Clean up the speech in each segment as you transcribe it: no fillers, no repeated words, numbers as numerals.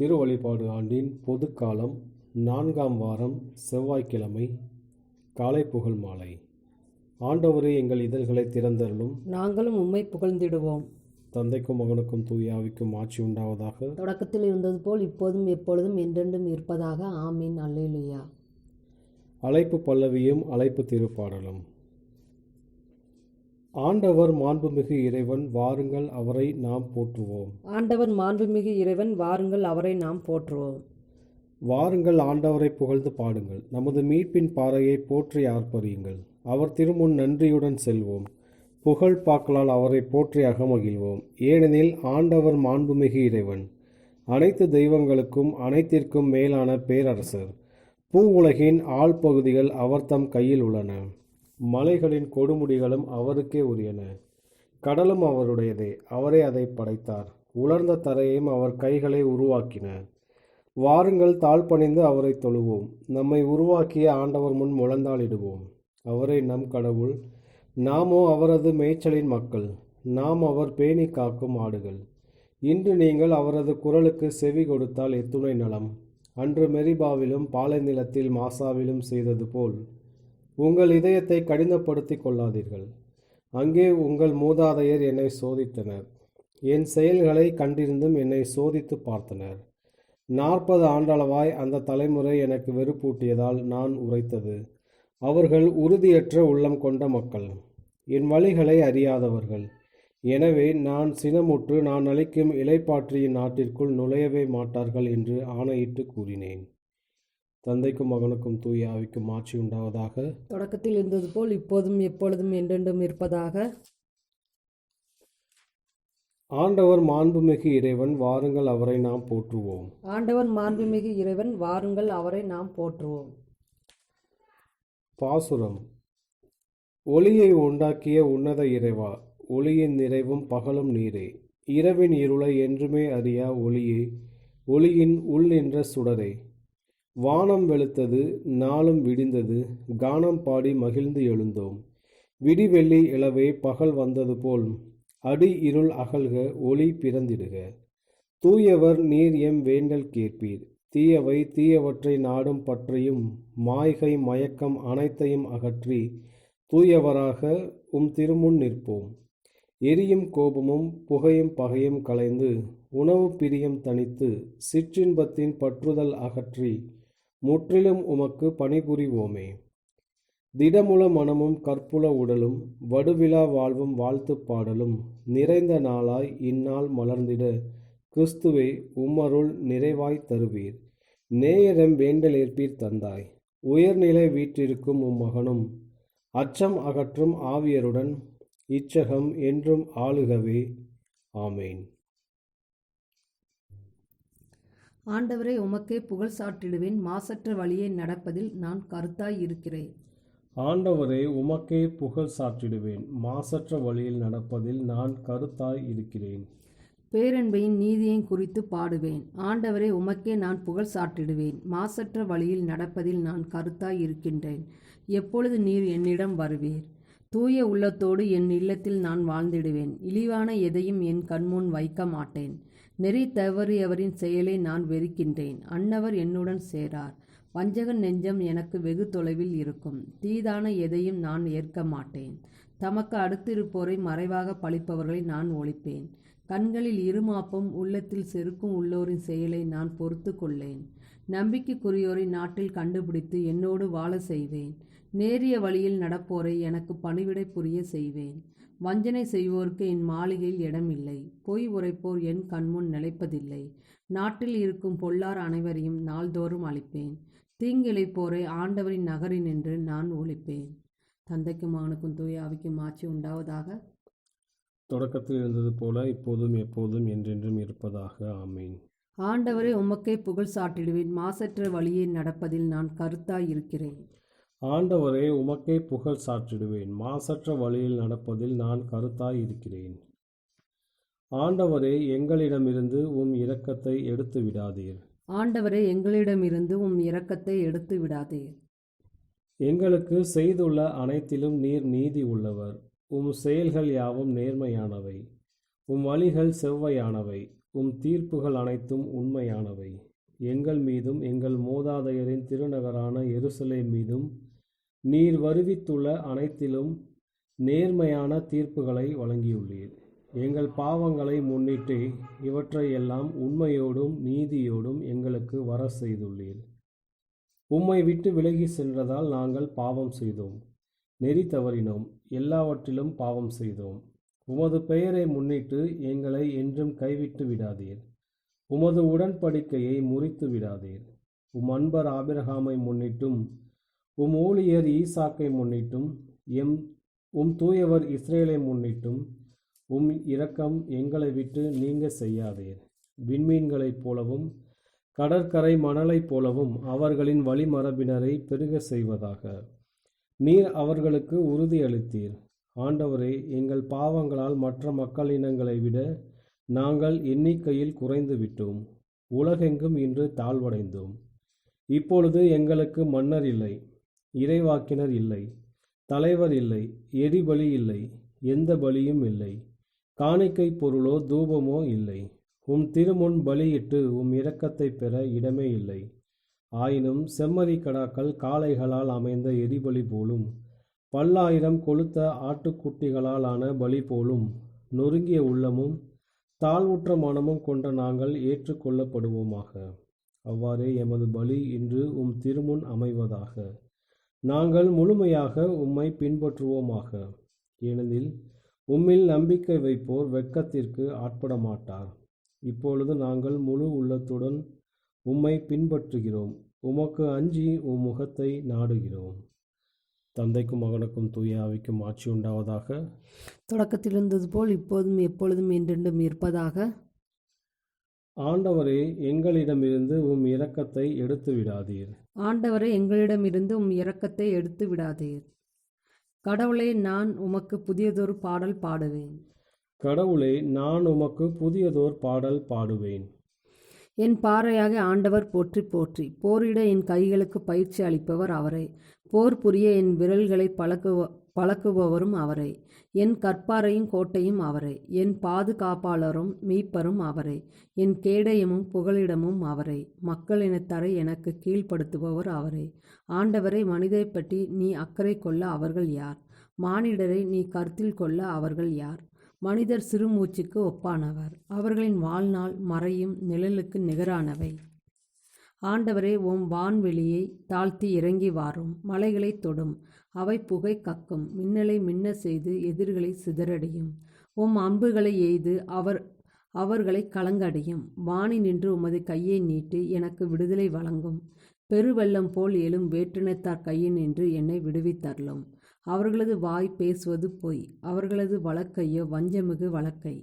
திருவழிபாடு ஆண்டின் பொதுக்காலம் 4ஆம் வாரம் செவ்வாய்க்கிழமை காலை புகழ் மாலை. ஆண்டவரே, எங்கள் இதழ்களை திறந்தருளும், நாங்களும் உம்மை புகழ்ந்திடுவோம். தந்தைக்கும் மகனுக்கும் தூய ஆவிக்கும் ஆட்சி உண்டாவதாக. தொடக்கத்தில் இருந்தது போல் இப்போதும் எப்பொழுதும் என்றென்றும் இருப்பதாக. ஆமீன். அல்லேலூயா. அழைப்பு பல்லவியும் அழைப்பு திருப்பாடலும். ஆண்டவர் மாண்புமிகு இறைவன், வாருங்கள் அவரை நாம் போற்றுவோம். ஆண்டவர் மாண்புமிகு இறைவன், வாருங்கள் அவரை நாம் போற்றுவோம். வாருங்கள் ஆண்டவரை புகழ்ந்து பாடுங்கள், நமது மீட்பின் பாறையை போற்றி ஆர்ப்பரியுங்கள். அவர் திருமுன் நன்றியுடன் செல்வோம், புகழ் பாக்களால் அவரை போற்றி அகமகிழ்வோம். ஏனெனில் ஆண்டவர் மாண்புமிகு இறைவன், அனைத்து தெய்வங்களுக்கும் அனைத்திற்கும் மேலான பேரரசர். பூ உலகின் ஆழ்பகுதிகள் அவர் தம் கையில் உள்ளன, மலைகளின் கொடுமுடிகளும் அவருக்கே உரியன. கடலும் அவருடையதே, அவரே அதை படைத்தார். உலர்ந்த தரையையும் அவர் கைகளை உருவாக்கின. வாருங்கள் தாழ்பணிந்து அவரை தொழுவோம், நம்மை உருவாக்கிய ஆண்டவர் முன் முழந்தாளிடுவோம். அவரே நம் கடவுள், நாமோ அவரது மேய்ச்சலின் மக்கள், நாம் அவர் பேணி காக்கும் ஆடுகள். இன்று நீங்கள் அவரது குரலுக்கு செவி கொடுத்தால் எத்துணை நலம். அன்று மெரிபாவிலும் பாலை நிலத்தில் மாசாவிலும் செய்தது போல் உங்கள் இதயத்தை கடினப்படுத்தி கொள்ளாதீர்கள். அங்கே உங்கள் மூதாதையர் என்னை சோதித்தனர், என் செயல்களை கண்டிருந்தும் என்னை சோதித்து பார்த்தனர். 40 ஆண்டளவாய் அந்த தலைமுறை எனக்கு வெறுப்பூட்டியதால் நான் உரைத்தது. அவர்கள் உறுதியற்ற உள்ளம் கொண்ட மக்கள், என் வழிகளை அறியாதவர்கள். எனவே நான் சினமுற்று, நான் அளிக்கும் இலைப்பாற்றியின் நாட்டிற்குள் நுழையவே மாட்டார்கள் என்று ஆணையிட்டு கூறினேன். தந்தைக்கும் மகனுக்கும் தூய ஆவிக்கும் ஆட்சி உண்டாவதாக. தொடக்கத்தில் இருந்தது போல் இப்போதும் எப்பொழுதும் என்றென்றும் இருப்பதாக. ஆண்டவர் மாண்புமிகு இறைவன், வாருங்கள் அவரை நாம் போற்றுவோம். ஆண்டவர் மாண்புமிகு இறைவன், வாருங்கள் அவரை நாம் போற்றுவோம். பாசுரம். ஒளியை உண்டாக்கிய உன்னத இறைவா, ஒளியின் நிறைவும் பகலும் நீரே. இரவின் இருளை என்றுமே அறியா ஒளியே, ஒளியின் உள் நின்ற சுடரே. வானம் வெளுத்தது, நாளும் விடிந்தது, கானம் பாடி மகிழ்ந்து எழுந்தோம். விடிவெள்ளி இளவே பகல் வந்தது போல், அடி இருள் அகல்க, ஒளி பிறந்திடுக. தூயவர் நீர் எம் வேண்டல் கேட்பீர். தீயவை தீயவற்றை நாடும் பற்றையும் மாய்கை மயக்கம் அனைத்தையும் அகற்றி தூயவராக திருமுன் நிற்போம். எரியும் கோபமும் புகையும் பகையும் களைந்து உணவு பிரியம் தனித்து சிற்றின்பத்தின் பற்றுதல் அகற்றி முற்றிலும் உமக்கு பணிபுரிவோமே. திடமுல மனமும் கற்புல உடலும் வடுவிழா வாழ்வும் வாழ்த்து பாடலும் நிறைந்த நாளாய் இந்நாள் மலர்ந்திட கிறிஸ்துவே உம்மருள் நிறைவாய் தருவீர். நேயரம் வேண்டல் ஏற்பீர் தந்தாய். உயர்நிலை வீற்றிருக்கும் உம்மகனும் அச்சம் அகற்றும் ஆவியருடன் இச்சகம் என்றும் ஆளுகவே. ஆமேன். ஆண்டவரே, உமக்கே புகழ் சாற்றிடுவேன், மாசற்ற வழியை நடப்பதில் நான் கருத்தாய் இருக்கிறேன். ஆண்டவரே, உமக்கே புகழ் சாற்றிடுவேன், மாசற்ற வழியில் நடப்பதில் நான் கருத்தாய் இருக்கிறேன். பேரன்பையின் நீதியை குறித்து பாடுவேன். ஆண்டவரே, உமக்கே நான் புகழ் சாற்றிடுவேன், மாசற்ற வழியில் நடப்பதில் நான் கருத்தாய் இருக்கின்றேன். எப்பொழுது நீர் என்னிடம் வருவீர்? தூய உள்ளத்தோடு என் இல்லத்தில் நான் வாழ்ந்திடுவேன். இழிவான எதையும் என் கண்முன் வைக்க மாட்டேன். நெறி தவறியவரின் செயலை நான் வெறுக்கின்றேன். அன்னவர் என்னுடன் சேரார். வஞ்சகன் நெஞ்சம் எனக்கு வெகு தொலைவில் இருக்கும். தீதான எதையும் நான் ஏற்க மாட்டேன். தமக்கு அடுத்திருப்போரை மறைவாக பழிப்பவர்களை நான் ஒழிப்பேன். கண்களில் இருமாப்பும் உள்ளத்தில் செருக்கும் உள்ளோரின் செயலை நான் பொறுத்து கொள்ளேன். நம்பிக்கைக்குரியோரை நாட்டில் கண்டுபிடித்து என்னோடு வாழ செய்வேன். நேரிய வழியில் நடப்போரை எனக்கு பணிவிடை புரிய செய்வேன். வஞ்சனை செய்வோருக்கு என் மாளிகையில் இடமில்லை. பொய் உரைப்போர் என் கண்முன் நிலைப்பதில்லை. நாட்டில் இருக்கும் பொல்லார் அனைவரையும் நாள்தோறும் அழிப்பேன். தீங்கிழைப்போரை ஆண்டவரின் நகரினின்று நான் ஒழிப்பேன். தந்தைக்கும் மகனுக்கும் தூய ஆவிக்கும் ஆட்சி உண்டாவதாக. தொடக்கத்தில் இருந்தது போல இப்போதும் எப்போதும் என்றென்றும் இருப்பதாக. ஆமீன். ஆண்டவரே, உமக்கே புகழ் சாட்டிடுவேன், மாசற்ற வழியை நடப்பதில் நான் கருத்தாய் இருக்கிறேன். ஆண்டவரே, உமக்கே புகழ் சாற்றிடுவேன், மாசற்ற வழியில் நடப்பதில் நான் கருத்தாய் இருக்கிறேன். ஆண்டவரே, எங்களிடமிருந்து உம் இரக்கத்தை எடுத்து விடாதீர். ஆண்டவரே, எங்களிடமிருந்து உம் இரக்கத்தை எடுத்து விடாதீர். எங்களுக்கு செய்துள்ள அனைத்திலும் நீர் நீதி உள்ளவர். உம் செயல்கள் யாவும் நேர்மையானவை. உம் வழிகள் செவ்வையானவை. உம் தீர்ப்புகள் அனைத்தும் உண்மையானவை. எங்கள் மீதும் எங்கள் மூதாதையரின் திருநகரான எருசலேம் மீதும் நீர் வருவித்துள்ள அனைத்திலும் நேர்மையான தீர்ப்புகளை வழங்கியுள்ளீர். எங்கள் பாவங்களை முன்னிட்டு இவற்றை எல்லாம் உண்மையோடும் நீதியோடும் எங்களுக்கு வர செய்துள்ளீர். உம்மை விட்டு விலகி சென்றதால் நாங்கள் பாவம் செய்தோம், நெறி தவறினோம், எல்லாவற்றிலும் பாவம் செய்தோம். உமது பெயரை முன்னிட்டு எங்களை என்றும் கைவிட்டு விடாதீர். உமது உடன்படிக்கையை முறித்து விடாதீர். உம் அன்பர் ஆபிரகாமை முன்னிட்டும் உம் ஊழியர் ஈசாக்கை முன்னிட்டும் உம் தூயவர் இஸ்ரேலை முன்னிட்டும் உம் இரக்கம் எங்களை விட்டு நீங்க செய்யாதீர். விண்மீன்களைப் போலவும் கடற்கரை மணலைப் போலவும் அவர்களின் வழிமரபினரை பெருக செய்வதாக. நீர் அவர்களுக்கு உறுதியளித்தீர். ஆண்டவரே, எங்கள் பாவங்களால் மற்ற மக்களினங்களை விட நாங்கள் எண்ணிக்கையில் குறைந்து விட்டோம். உலகெங்கும் இன்று தாழ்வடைந்தோம். இப்பொழுது எங்களுக்கு மன்னர் இல்லை, இறைவாக்கினர் இல்லை, தலைவர் இல்லை, எரிபலி இல்லை, எந்த பலியும் இல்லை, காணிக்கை பொருளோ தூபமோ இல்லை. உம் திருமுன் பலியிட்டு உம் இரக்கத்தை பெற இடமே இல்லை. ஆயினும் செம்மறி கடாக்கள் காளைகளால் அமைந்த எரிபலி போலும், பல்லாயிரம் கொழுத்த ஆட்டுக்குட்டிகளால் ஆன பலி போலும் நொறுங்கிய உள்ளமும் தாழ்வுற்ற மனமும் கொண்ட நாங்கள் ஏற்றுக்கொள்ளப்படுவோமாக. அவ்வாறே எமது பலி இன்று உம் திருமுன் அமைவதாக. நாங்கள் முழுமையாக உம்மை பின்பற்றுவோமாக. ஏனெனில் உம்மில் நம்பிக்கை வைப்போர் வெட்கத்திற்கு ஆட்பட மாட்டார். இப்பொழுது நாங்கள் முழு உள்ளத்துடன் உம்மை பின்பற்றுகிறோம். உமக்கு அஞ்சி உம் முகத்தை நாடுகிறோம். தந்தைக்கும் மகனுக்கும் தூய ஆவிக்கும் ஆட்சி உண்டாவதாக. தொடக்கத்தில் இருந்தது போல் இப்போதும் எப்பொழுதும் என்றென்றும் இருப்பதாக. ஆண்டவரே, எங்களிடமிருந்து உம் இரக்கத்தை எடுத்து விடாதீர். ஆண்டவரே, எங்களிடமிருந்து உம் இரக்கத்தை எடுத்து விடாதீர். கடவுளே, நான் உமக்கு புதியதொரு பாடல் பாடுவேன். கடவுளே, நான் உமக்கு புதியதோர் பாடல் பாடுவேன். என் பாறையாக ஆண்டவர் போற்றி போற்றி. போரிட என் கைகளுக்கு பயிற்சி அளிப்பவர் அவரே. போர் புரிய என் விரல்களை பழக்குபவரும் அவரே. என் கற்பாரையும் கோட்டையும் அவரே. என் பாதுகாப்பாளரும் மீட்பரும் அவரே. என் கேடயமும் புகலிடமும் அவரே. மக்களினத்தரை எனக்கு கீழ்ப்படுத்துபவர் அவரே. ஆண்டவரை, மனிதரை பற்றி நீ அக்கறை கொள்ள அவர்கள் யார்? மானிடரை நீ கருத்தில் கொள்ள அவர்கள் யார்? மனிதர் சிறுமூச்சுக்கு ஒப்பானவர். அவர்களின் வாழ்நாள் மறையும் நிழலுக்கு நிகரானவை. ஆண்டவரே, உம் வான்வெளியை தாழ்த்தி இறங்கி வாரும். மலைகளை தொடும், அவை புகை கக்கும். மின்னலை மின்ன செய்து எதிர்களை சிதறடியும். உம் அம்புகளை எய்து அவர்களை கலங்கடியும். வானி நின்று உமது கையை நீட்டி எனக்கு விடுதலை வழங்கும். பெருவெள்ளம் போல் எழும் வேற்றினத்தார் கையில் நின்று என்னை விடுவித்தருளும். அவர்களது வாய் பேசுவது பொய், அவர்களது வழக்கையோ வஞ்சமிகு வழக்கை.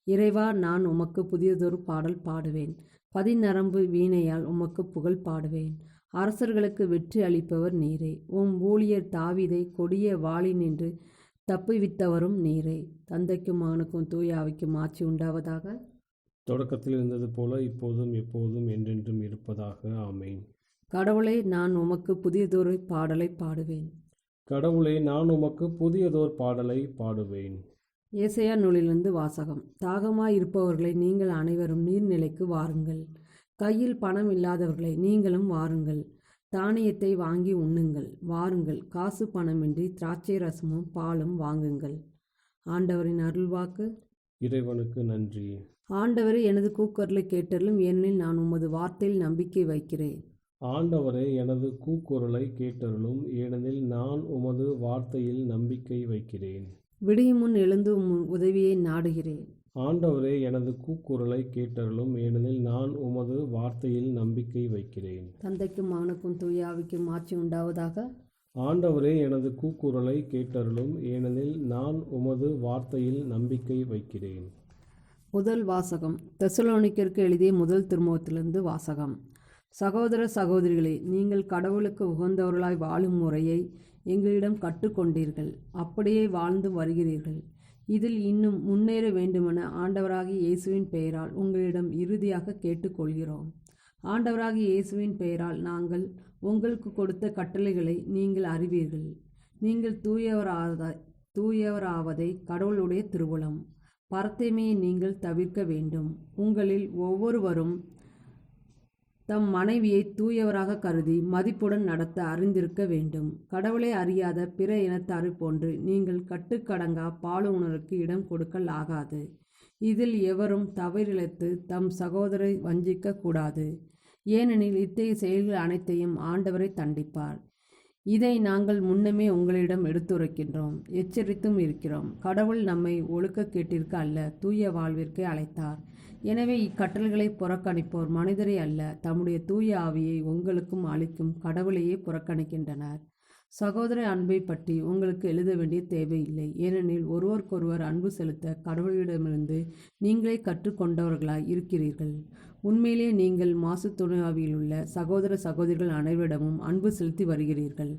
இறைவா, நான் உமக்கு புதியதொரு பாடல் பாடுவேன். பதிநரம்பு வீணையால் உமக்கு புகழ் பாடுவேன். அரசர்களுக்கு வெற்றி அளிப்பவர் நீரே. உம் ஊழியர் தாவீதை கொடிய வாளினின்று தப்புவித்தவரும் நீரே. தந்தைக்கும் மகனுக்கும் தூய ஆவிக்கும் ஆட்சி உண்டாவதாக. தொடக்கத்தில் இருந்தது போல இப்போதும் எப்போதும் என்றென்றும் இருப்பதாக. ஆமேன். கடவுளே, நான் உமக்கு புதியதொரு பாடலை பாடுவேன். கடவுளே, நான் உமக்கு புதியதோர் பாடலை பாடுவேன். ஏசாயா நூலிலிருந்து வாசகம். தாகமாயிருப்பவர்களை நீங்கள் அனைவரும் நீர்நிலைக்கு வாருங்கள். கையில் பணம் இல்லாதவர்களை நீங்களும் வாருங்கள். தானியத்தை வாங்கி உண்ணுங்கள். வாருங்கள், காசு பணமின்றி திராட்சை ரசமும் பாலும் வாங்குங்கள். ஆண்டவரின் அருள்வாக்கு. இறைவனுக்கு நன்றி. ஆண்டவரே, எனது கூக்குரலை கேட்டருளும், ஏனெனில் நான் உமது வார்த்தையில் நம்பிக்கை வைக்கிறேன். ஆண்டவரே, எனது கூக்குரலை கேட்டருளும், ஏனெனில் நான் உமது வார்த்தையில் நம்பிக்கை வைக்கிறேன். விடியும் முன் எழுந்து உம் உதவியை நாடுகிறேன். ஆண்டவரே, எனது கூக்குரலை கேட்டருளும், ஏனெனில் நான் உமது வார்த்தையில் நம்பிக்கை வைக்கிறேன். தந்தைக்கும் மகனுக்கும் தூய ஆவிக்கும் ஆட்சி உண்டாவதாக. ஆண்டவரே, எனது கூக்குரலை கேட்டருளும், ஏனெனில் நான் உமது வார்த்தையில் நம்பிக்கை வைக்கிறேன். முதல் வாசகம். தெசலோனிக்கருக்கு எழுதிய முதல் திருமுகத்திலிருந்து வாசகம். சகோதர சகோதரிகளே, நீங்கள் கடவுளுக்கு உகந்தவர்களாய் வாழும் முறையை எங்களிடம் கற்றுக்கொண்டீர்கள். அப்படியே வாழ்ந்து வருகிறீர்கள். இதில் இன்னும் முன்னேற வேண்டுமென ஆண்டவராகிய இயேசுவின் பெயரால் உங்களிடம் இறுதியாக கேட்டுக்கொள்கிறோம். ஆண்டவராகிய இயேசுவின் பெயரால் நாங்கள் உங்களுக்கு கொடுத்த கட்டளைகளை நீங்கள் அறிவீர்கள். நீங்கள் தூயவராவதை கடவுளுடைய திருவுளம். பரத்தைமையை நீங்கள் தவிர்க்க வேண்டும். உங்களில் ஒவ்வொருவரும் தம் மனைவியை தூயவராக கருதி மதிப்புடன் நடத்த அறிந்திருக்க வேண்டும். கடவுளை அறியாத பிற இனத்தாரைப் போன்று நீங்கள் கட்டுக்கடங்கா பாலுணருக்கு இடம் கொடுக்கல் ஆகாது. இதில் எவரும் தவறிழைத்து தம் சகோதரை வஞ்சிக்க கூடாது. ஏனெனில் இத்தகைய செயல்கள் அனைத்தையும் ஆண்டவரை தண்டிப்பார். இதை நாங்கள் முன்னமே உங்களிடம் எடுத்துரைக்கின்றோம், எச்சரித்தும் இருக்கிறோம். கடவுள் நம்மை ஒழுக்கக்கேட்டிற்கு அல்ல, தூய வாழ்விற்கே அழைத்தார். எனவே இக்கட்டளைகளை புறக்கணிப்போர் மனிதரை அல்ல, தம்முடைய தூய ஆவியை உங்களுக்கும் அளிக்கும் கடவுளையே புறக்கணிக்கின்றனர். சகோதர அன்பை பற்றி உங்களுக்கு எழுத வேண்டிய தேவையில்லை. ஏனெனில் ஒருவருக்கொருவர் அன்பு செலுத்த கடவுளிடமிருந்து நீங்களே கற்றுக்கொண்டவர்களாய் இருக்கிறீர்கள். உண்மையிலே நீங்கள் மாசுத்துணையாவியில் உள்ள சகோதர சகோதரிகள் அனைவரிடமும் அன்பு செலுத்தி வருகிறீர்கள்.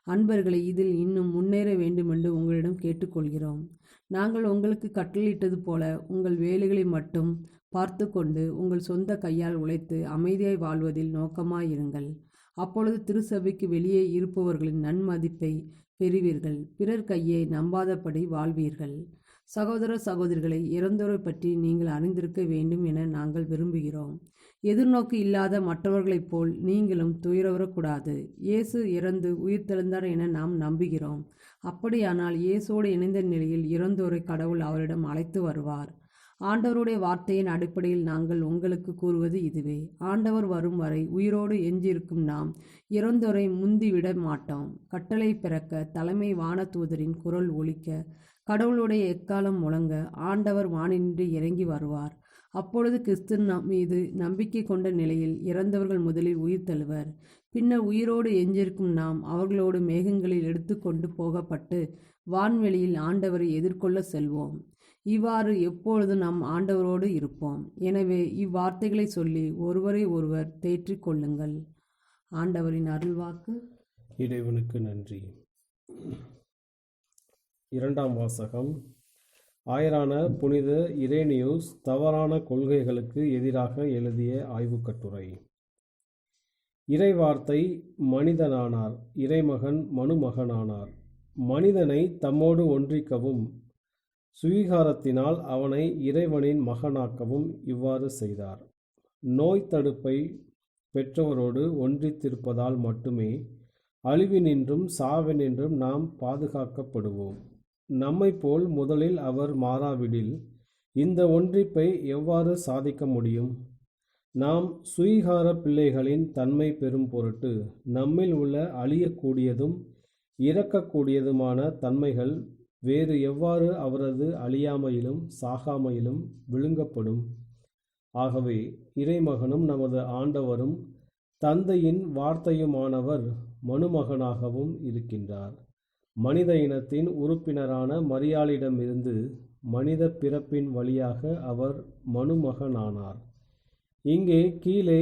அன்பர்களை இதில் இன்னும் முன்னேற வேண்டுமென்று உங்களிடம் கேட்டுக்கொள்கிறோம். நாங்கள் உங்களுக்கு கட்டளையிட்டது போல உங்கள் வேலைகளை மட்டும் பார்த்து கொண்டு உங்கள் சொந்த கையால் உழைத்து அமைதியாய் வாழ்வதில் நோக்கமாயிருங்கள். அப்பொழுது திருச்சபைக்கு வெளியே இருப்பவர்களின் நன்மதிப்பை பெறுவீர்கள். பிறர் கையை நம்பாதபடி வாழ்வீர்கள். சகோதர சகோதரிகளை இறந்தோரை பற்றி நீங்கள் அறிந்திருக்க வேண்டும் என நாங்கள் விரும்புகிறோம். எதிர்நோக்கு இல்லாத மற்றவர்களைப் போல் நீங்களும் துயரவரக்கூடாது. இயேசு இறந்து உயிர்த்தெழுந்தார் என நாம் நம்புகிறோம். அப்படியானால் இயேசோடு இணைந்த நிலையில் இறந்தோரை கடவுள் அவரிடம் அழைத்து வருவார். ஆண்டவருடைய வார்த்தையின் அடிப்படையில் நாங்கள் உங்களுக்கு கூறுவது இதுவே: ஆண்டவர் வரும் வரை உயிரோடு எஞ்சியிருக்கும் நாம் இறந்தோரை முந்திவிட மாட்டோம். கட்டளை பிறக்க தலைமை வானதூதரின் குரல் ஒலிக்க கடவுளுடைய எக்காலம் முழங்க ஆண்டவர் வானின்று இறங்கி வருவார். அப்பொழுது கிறிஸ்து மீது நம்பிக்கை கொண்ட நிலையில் இறந்தவர்கள் முதலில் உயிர் தழுவர். பின்னர் உயிரோடு எஞ்சியிருக்கும் நாம் அவர்களோடு மேகங்களில் எடுத்துக்கொண்டு போகப்பட்டு வான்வெளியில் ஆண்டவரை எதிர்கொள்ள செல்வோம். இவ்வாறு எப்பொழுது நாம் ஆண்டவரோடு இருப்போம். எனவே இவ்வார்த்தைகளை சொல்லி ஒருவரை ஒருவர் தேற்றிக் கொள்ளுங்கள். ஆண்டவரின் அருள்வாக்கு. இறைவனுக்கு நன்றி. இரண்டாம் வாசகம். ஆயரான புனித இரேனியூஸ் தவறான கொள்கைகளுக்கு எதிராக எழுதிய ஆய்வுக் கட்டுரை. இறைவார்த்தை மனிதனானார், இறைமகன் மனுமகனானார். மனிதனை தம்மோடு ஒன்றிக்கவும் சுவீகாரத்தினால் அவனை இறைவனின் மகனாக்கவும் இவ்வாறு செய்தார். நோய் தடுப்பை பெற்றவரோடு ஒன்றித்திருப்பதால் மட்டுமே அழிவினின்றும் சாவினின்றும் நாம் பாதுகாக்கப்படுவோம். நம்மை போல் முதலில் அவர் மாறாவிடில் இந்த ஒன்றிப்பை எவ்வாறு சாதிக்க முடியும்? நாம் சுவீகார பிள்ளைகளின் தன்மை பெறும் பொருட்டு நம்மில் உள்ள அழியக்கூடியதும் இறக்கக்கூடியதுமான தன்மைகள் வேறு எவ்வாறு அவரது அழியாமையிலும் சாகாமையிலும் விழுங்கப்படும்? ஆகவே இறைமகனும் நமது ஆண்டவரும் தந்தையின் வார்த்தையுமானவர் மனுமகனாகவும் இருக்கின்றார். மனித இனத்தின் உறுப்பினரான மரியாளிடமிருந்து மனித பிறப்பின் வழியாக அவர் மனுமகனானார். இங்கே கீழே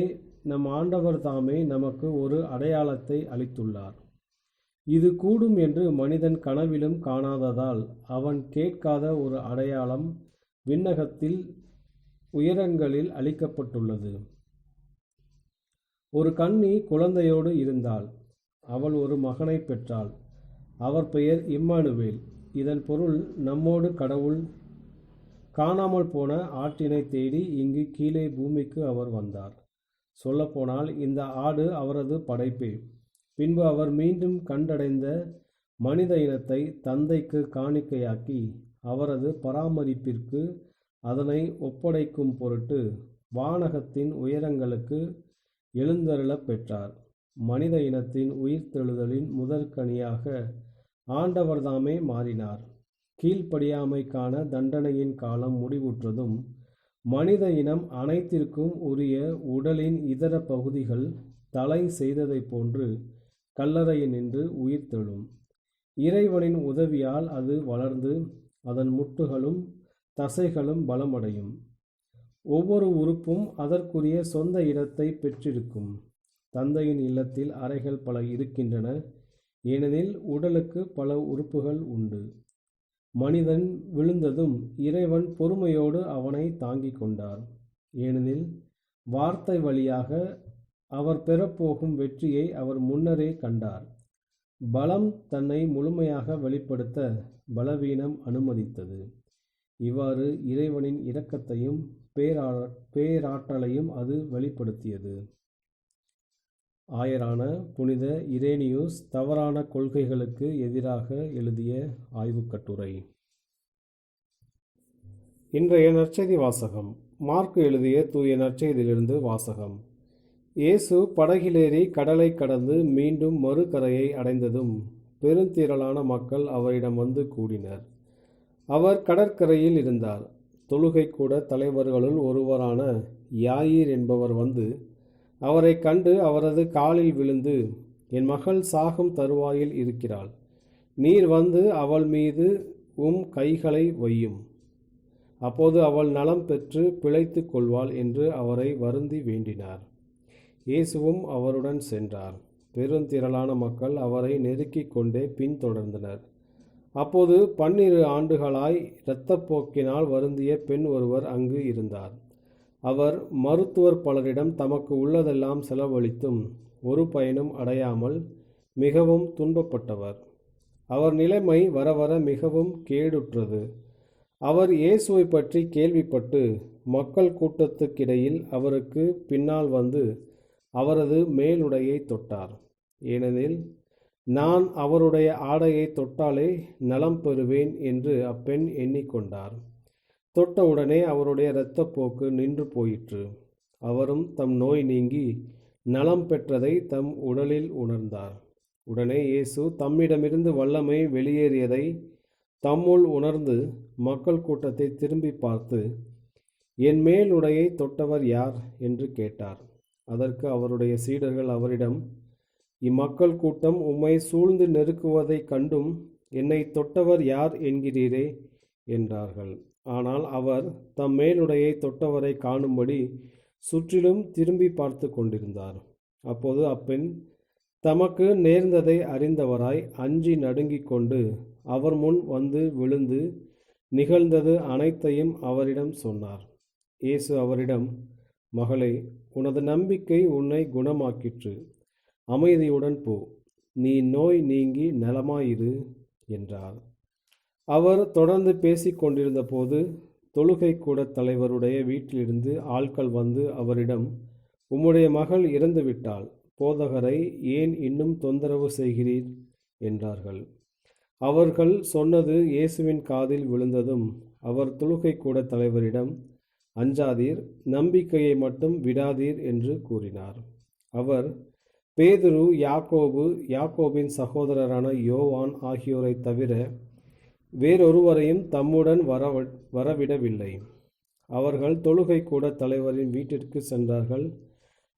நம் ஆண்டவர் தாமே நமக்கு ஒரு அடையாளத்தை அளித்துள்ளார். இது கூடும் என்று மனிதன் கனவிலும் காணாததால் அவன் கேட்காத ஒரு அடையாளம் விண்ணகத்தில் உயரங்களில் அளிக்கப்பட்டுள்ளது. ஒரு கன்னி குழந்தையோடு இருந்தாள். அவள் ஒரு மகனை பெற்றாள். அவர் பெயர் இம்மானுவேல். இதன் பொருள் நம்மோடு கடவுள். காணாமல் போன ஆட்டினை தேடி இங்கு கீழே பூமிக்கு அவர் வந்தார். சொல்லப்போனால் இந்த ஆடு அவரது படைப்பே. பின்பு அவர் மீண்டும் கண்டடைந்த மனித இனத்தை தந்தைக்கு காணிக்கையாக்கி அவரது பராமரிப்பிற்கு அதனை ஒப்படைக்கும் பொருட்டு வானகத்தின் உயரங்களுக்கு எழுந்தருளப் பெற்றார். மனித இனத்தின் உயிர்த்தெழுதலின் முதற்கனியாக ஆண்டவர்தாமே மாறினார். கீழ்ப்படியாமைக்கான தண்டனையின் காலம் முடிவுற்றதும் மனித இனம் அனைத்திற்கும் உரிய உடலின் இதர பகுதிகள் தலை செய்ததைப் போன்று கல்லறையினின்று உயிர்த்தெழும். இறைவனின் உதவியால் அது வளர்ந்து அதன் முட்டுகளும் தசைகளும் பலமடையும். ஒவ்வொரு உறுப்பும் அதற்குரிய சொந்த இடத்தை பெற்றிருக்கும். தந்தையின் இல்லத்தில் அறைகள் பல இருக்கின்றன, ஏனெனில் உடலுக்கு பல உறுப்புகள் உண்டு. மனிதன் விழுந்ததும் இறைவன் பொறுமையோடு அவனை தாங்கிக் கொண்டார். ஏனெனில் வார்த்தை வழியாக அவர் பெறப்போகும் வெற்றியை அவர் முன்னரே கண்டார். பலம் தன்னை முழுமையாக வெளிப்படுத்த பலவீனம் அனுமதித்தது. இவ்வாறு இறைவனின் இரக்கத்தையும் பேராற்றலையும் அது வெளிப்படுத்தியது. ஆயரான புனித இரேனியூஸ் தவறான கொள்கைகளுக்கு எதிராக எழுதிய ஆய்வுக் கட்டுரை. இன்றைய நற்செய்தி வாசகம். மார்க்கு எழுதிய தூய நற்செய்தியிலிருந்து வாசகம். இயேசு படகிலேறி கடலை கடந்து மீண்டும் மறுகரையை அடைந்ததும் பெருந்திரளான மக்கள் அவரிடம் வந்து கூடினர். அவர் கடற்கரையில் இருந்தார். தொழுகை கூட தலைவர்களுள் ஒருவரான யாயீர் என்பவர் வந்து அவரை கண்டு அவரது காலில் விழுந்து, என் மகள் சாகும் தருவாயில் இருக்கிறாள். நீர் வந்து அவள் மீது கைகளை வையும். அப்போது அவள் நலம் பெற்று பிழைத்து கொள்வாள் என்று அவரை வருந்தி வேண்டினார். இயேசுவும் அவருடன் சென்றார். பெருந்திரளான மக்கள் அவரை நெருக்கிக் கொண்டே பின்தொடர்ந்தனர். அப்போது 12 ஆண்டுகளாய் இரத்தப்போக்கினால் வருந்திய பெண் ஒருவர் அங்கு இருந்தார். அவர் மருத்துவர் பலரிடம் தமக்கு உள்ளதெல்லாம் செலவழித்தும் ஒரு பயனும் அடையாமல் மிகவும் துன்பப்பட்டவர். அவர் நிலைமை வர வர மிகவும் கேடுற்றது. அவர் இயேசுவை பற்றி கேள்விப்பட்டு மக்கள் கூட்டத்துக்கிடையில் அவருக்கு பின்னால் வந்து அவரது மேலுடையை தொட்டார். ஏனெனில் நான் அவருடைய ஆடையை தொட்டாலே நலம் பெறுவேன் என்று அப்பெண் எண்ணிக்கொண்டார். தொட்டவுடனே அவருடைய இரத்தப்போக்கு நின்று போயிற்று. அவரும் தம் நோய் நீங்கி நலம் பெற்றதை தம் உடலில் உணர்ந்தார். உடனே இயேசு தம்மிடமிருந்து வல்லமை வெளியேறியதை தம்முள் உணர்ந்து மக்கள் கூட்டத்தை திரும்பி பார்த்து, என் மேலுடையை தொட்டவர் யார் என்று கேட்டார். அதற்கு அவருடைய சீடர்கள் அவரிடம், இம்மக்கள் கூட்டம் உம்மை சூழ்ந்து நெருக்குவதைக் கண்டும் என்னை தொட்டவர் யார் என்கிறீரே என்றார்கள். ஆனால் அவர் தம் மேலுடையை தொட்டவரை காணும்படி சுற்றிலும் திரும்பி பார்த்து கொண்டிருந்தார். அப்போது அப்பெண் தமக்கு நேர்ந்ததை அறிந்தவராய் அஞ்சி நடுங்கிக் கொண்டு அவர் முன் வந்து விழுந்து நிகழ்ந்தது அனைத்தையும் அவரிடம் சொன்னார். இயேசு அவரிடம், மகளே, உனது நம்பிக்கை உன்னை குணமாக்கிற்று. அமைதியுடன் போ, நீ நோய் நீங்கி நலமாயிரு என்றார். அவர் தொடர்ந்து பேசிக் கொண்டிருந்த போது தொழுகை கூட தலைவருடைய வீட்டிலிருந்து ஆட்கள் வந்து அவரிடம், உம்முடைய மகள் இறந்துவிட்டாள், போதகரை ஏன் இன்னும் தொந்தரவு செய்கிறீர் என்றார்கள். அவர்கள் சொன்னது இயேசுவின் காதில் விழுந்ததும் அவர் தொழுகை கூட தலைவரிடம், அஞ்சாதீர், நம்பிக்கையை மட்டும் விடாதீர் என்று கூறினார். அவர் பேதுரு, யாக்கோபின் சகோதரரான யோவான் ஆகியோரை தவிர வேறொருவரையும் தம்முடன் வரவிடவில்லை. அவர்கள் தொழுகை கூட தலைவரின் வீட்டிற்கு சென்றார்கள்.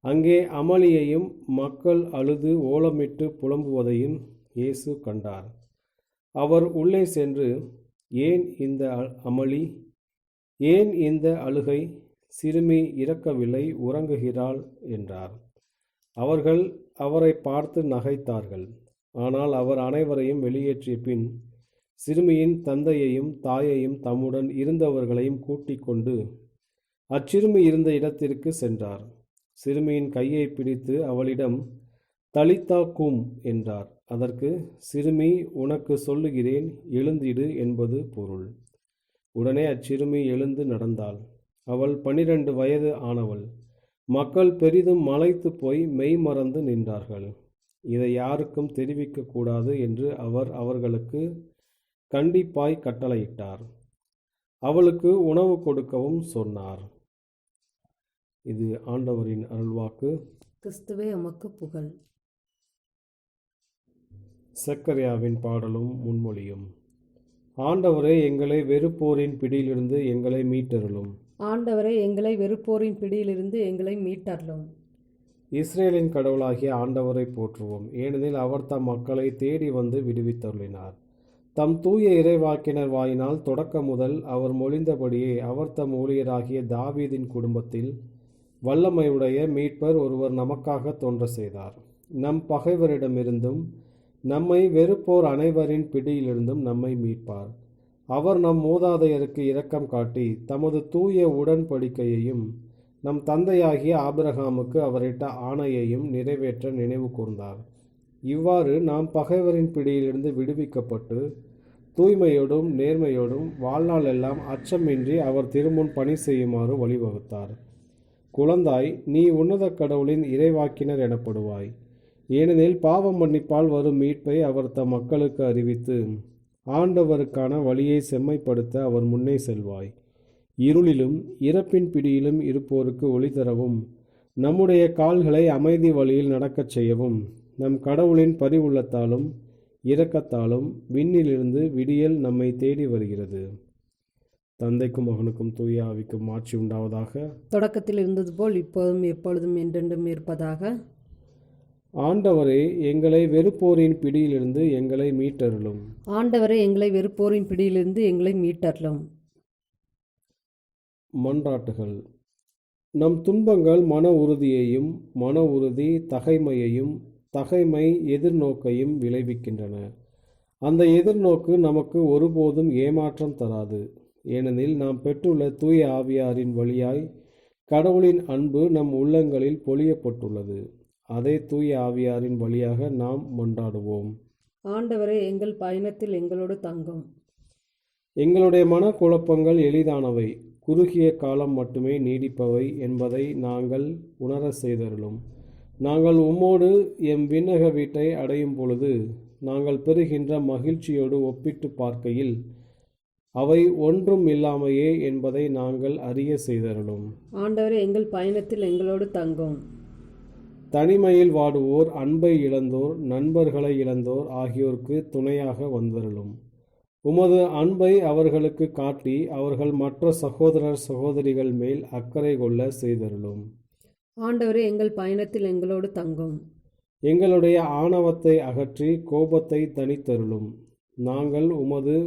அங்கே அமளியையும் மக்கள் அழுது ஓலமிட்டு புலம்புவதையும் இயேசு கண்டார். அவர் உள்ளே சென்று, ஏன் இந்த அமளி, ஏன் இந்த அழுகை? சிறுமி இறக்கவில்லை, உறங்குகிறாள் என்றார். அவர்கள் அவரை பார்த்து நகைத்தார்கள். ஆனால் அவர் அனைவரையும் வெளியேற்றிய பின் சிறுமியின் தந்தையையும் தாயையும் தம்முடன் இருந்தவர்களையும் கூட்டிக் கொண்டு அச்சிறுமி இருந்த இடத்திற்கு சென்றார். சிறுமியின் கையை பிடித்து அவளிடம், தலித்தா கூம் என்றார். அதற்கு, சிறுமி, உனக்கு சொல்லுகிறேன், எழுந்திடு என்பது பொருள். உடனே அச்சிறுமி எழுந்து நடந்தாள். அவள் 12 வயது ஆனவள். மக்கள் பெரிதும் மலைத்து போய் மெய்மறந்து நின்றார்கள். இதை யாருக்கும் தெரிவிக்கக்கூடாது என்று அவர் அவர்களுக்கு கண்டிப்பாய் கட்டளையிட்டார். அவளுக்கு உணவு கொடுக்கவும் சொன்னார். இது ஆண்டவரின் அருள்வாக்கு. கிறிஸ்துவே உமக்கு புகழ். சக்கரியாவின் பாடலும் முன்மொழியும். ஆண்டவரே, எங்களை வெறுப்போரின் பிடியிலிருந்து எங்களை மீட்டருளும். ஆண்டவரே, எங்களை வெறுப்போரின் பிடியிலிருந்து எங்களை மீட்டருளும். இஸ்ரேலின் கடவுளாகிய ஆண்டவரை போற்றுவோம். ஏனெனில் அவர் தம் மக்களை தேடி வந்து விடுவித்தருளினார். தம் தூய இறைவாக்கினர் வாயினால் தொடக்க முதல் அவர் மொழிந்தபடியே அவர் தம் ஊழியராகிய தாவீதின் குடும்பத்தில் வல்லமையுடைய மீட்பர் ஒருவர் நமக்காக தோன்ற செய்தார். நம் பகைவரிடமிருந்தும் நம்மை வெறுப்போர் அனைவரின் பிடியிலிருந்தும் நம்மை மீட்பார். அவர் நம் மூதாதையருக்கு இரக்கம் காட்டி தமது தூய உடன்படிக்கையையும் நம் தந்தையாகிய ஆபிரகாமுக்கு அவரிட்ட ஆணையையும் நிறைவேற்ற நினைவு கூர்ந்தார். இவ்வாறு நாம் பகைவரின் பிடியிலிருந்து விடுவிக்கப்பட்டு தூய்மையோடும் நேர்மையோடும் வாழ்நாள் எல்லாம் அச்சமின்றி அவர் திருமுன் பணி செய்யுமாறு வழிவகுத்தார். குழந்தாய், நீ உன்னத கடவுளின் இறைவாக்கினர் எனப்படுவாய். ஏனெனில் பாவம் மன்னிப்பால் வரும் மீட்பை அவர் தம் மக்களுக்கு அறிவித்து ஆண்டவருக்கான வழியை செம்மைப்படுத்த அவர் முன்னே செல்வாய். இருளிலும் இறப்பின் பிடியிலும் இருப்போருக்கு ஒளி தரவும், நம்முடைய கால்களை அமைதி வழியில் நடக்கச் செய்யவும், நம் கடவுளின் பரிவுள்ளத்தாலும் இரக்கத்தாலும் விண்ணிலிருந்து விடியல் நம்மை தேடி வருகிறது. தந்தைக்கும் மகனுக்கும் தூய ஆவிக்கும் ஆட்சி உண்டாவதாக. தொடக்கத்தில் இருந்தது போல் இப்போதும் எப்பொழுதும் என்றென்றும் இருப்பதாக. ஆண்டவரே, எங்களை வெறுப்போரின் பிடியிலிருந்து எங்களை மீட்டருளும். ஆண்டவரே, எங்களை வெறுப்போரின் பிடியிலிருந்து எங்களை மீட்டருளும். மன்றாட்டுகள். நம் துன்பங்கள் மன உறுதியையும், மன உறுதி தகைமையையும், தகைமை எதிர்நோக்கையும் விளைவிக்கின்றன. அந்த எதிர்நோக்கு நமக்கு ஒருபோதும் ஏமாற்றம் தராது. ஏனெனில் நாம் பெற்றுள்ள தூய ஆவியாரின் வழியாய் கடவுளின் அன்பு நம் உள்ளங்களில் பொழியப்பட்டுள்ளது. அதே தூய ஆவியாரின் வழியாக நாம் மன்றாடுவோம். ஆண்டவரே, எங்கள் பயணத்தில் எங்களோடு தங்கும். எங்களுடைய மனக்குழப்பங்கள் எளிதானவை, குறுகிய காலம் மட்டுமே நீடிப்பவை என்பதை நாங்கள் உணர செய்தருளும். நாங்கள் உம்மோடு எம் விண்ணக வீட்டை அடையும் பொழுது நாங்கள் பெறுகின்ற மகிழ்ச்சியோடு ஒப்பிட்டு பார்க்கையில் அவை ஒன்றும் இல்லாமையே என்பதை நாங்கள் அறிய செய்தருளும். ஆண்டவரே, எங்கள் பயணத்தில் எங்களோடு தங்கும். தனிமையில் வாடுவோர், அன்பை இழந்தோர், நண்பர்களை இழந்தோர் ஆகியோருக்கு துணையாக வந்தருளும். உமது அன்பை அவர்களுக்கு காட்டி அவர்கள் மற்ற சகோதரர் சகோதரிகள் மேல் அக்கறை கொள்ள செய்தருளும். ஆண்டவரே, எங்கள் பயணத்தில் எங்களோடு தங்கும். எங்களுடைய ஆணவத்தை அகற்றி கோபத்தை தனித்தருளும். நாங்கள் உமது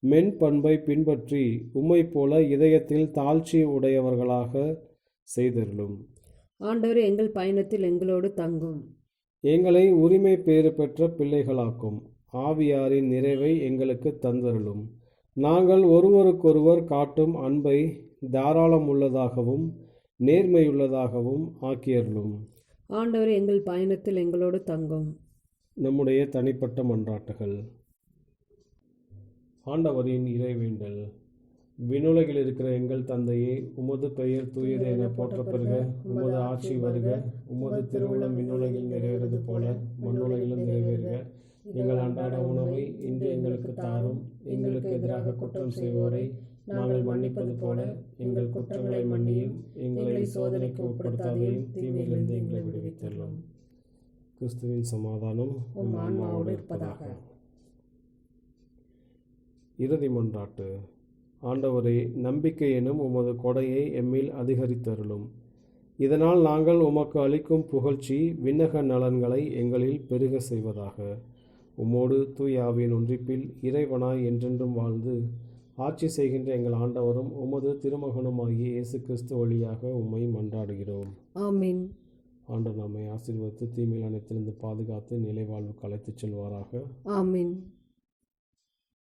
மென்பண்பை பின்பற்றி உம்மை போல இதயத்தில் தாழ்ச்சி உடையவர்களாக செய்தருளும். ஆண்டவரே, எங்கள் பயணத்தில் எங்களோடு தங்கும். எங்களை உரிமை பேறு பெற்ற பிள்ளைகளாக்கும். ஆவியாரின் நிறைவை எங்களுக்கு தந்தருளும். நாங்கள் ஒருவருக்கொருவர் காட்டும் அன்பை தாராளம் உள்ளதாகவும் நேர்மையுள்ளதாகவும் ஆக்கியருளும். ஆண்டவரே, எங்கள் பயணத்தில் எங்களோடு தங்கும். நம்முடைய தனிப்பட்ட மன்றாட்டுகள். ஆண்டவரின் இறைவேண்டல். விண்ணுலகில் இருக்கிற எங்கள் தந்தையே, உமது பெயர் தூயது என போற்றப்பெறுக. உமது ஆட்சி வருக. உமது திருவுளம் விண்ணுலகில் நிறைவேறுவது போல மண்ணுலகிலும் நிறைவேறுக. எங்கள் அன்றாட உணவை இன்று எங்களுக்கு தாரும். எங்களுக்கு எதிராக குற்றம் செய்வோரை நாங்கள் மன்னிப்பது போல எங்கள் குற்றங்களை மன்னியும். எங்களை சோதனைக்கு உட்படுத்தாதையும் தீமையிலிருந்து எங்களை விடுவித்தருளும். கிறிஸ்துவின் சமாதானம் உம் ஆன்மாவோடு இருப்பதாக. இறுதி மன்றாட்டு. ஆண்டவரே, நம்பிக்கை எனும் உமது கொடையை எம்மில் அதிகரித்தருளும். இதனால் நாங்கள் உமக்கு அளிக்கும் புகழ்ச்சி விண்ணக நலன்களை எங்களில் பெருக செய்வதாக. உம்மோடு தூய ஆவியின் ஒன்றிப்பில் இறைவனாய் என்றென்றும் வாழ்ந்து ஆட்சி செய்கின்ற எங்கள் ஆண்டவரும் உமது திருமகனுமாகிய இயேசு கிறிஸ்து வழியாக உம்மை மன்றாடுகிறோம். ஆமென். ஆண்டவர் நம்மை ஆசீர்வதித்து தீமையில் அனைத்திலிருந்து பாதுகாத்து நிலை வாழ்வுக்கு அழைத்துச் செல்வாராக. ஆமென்.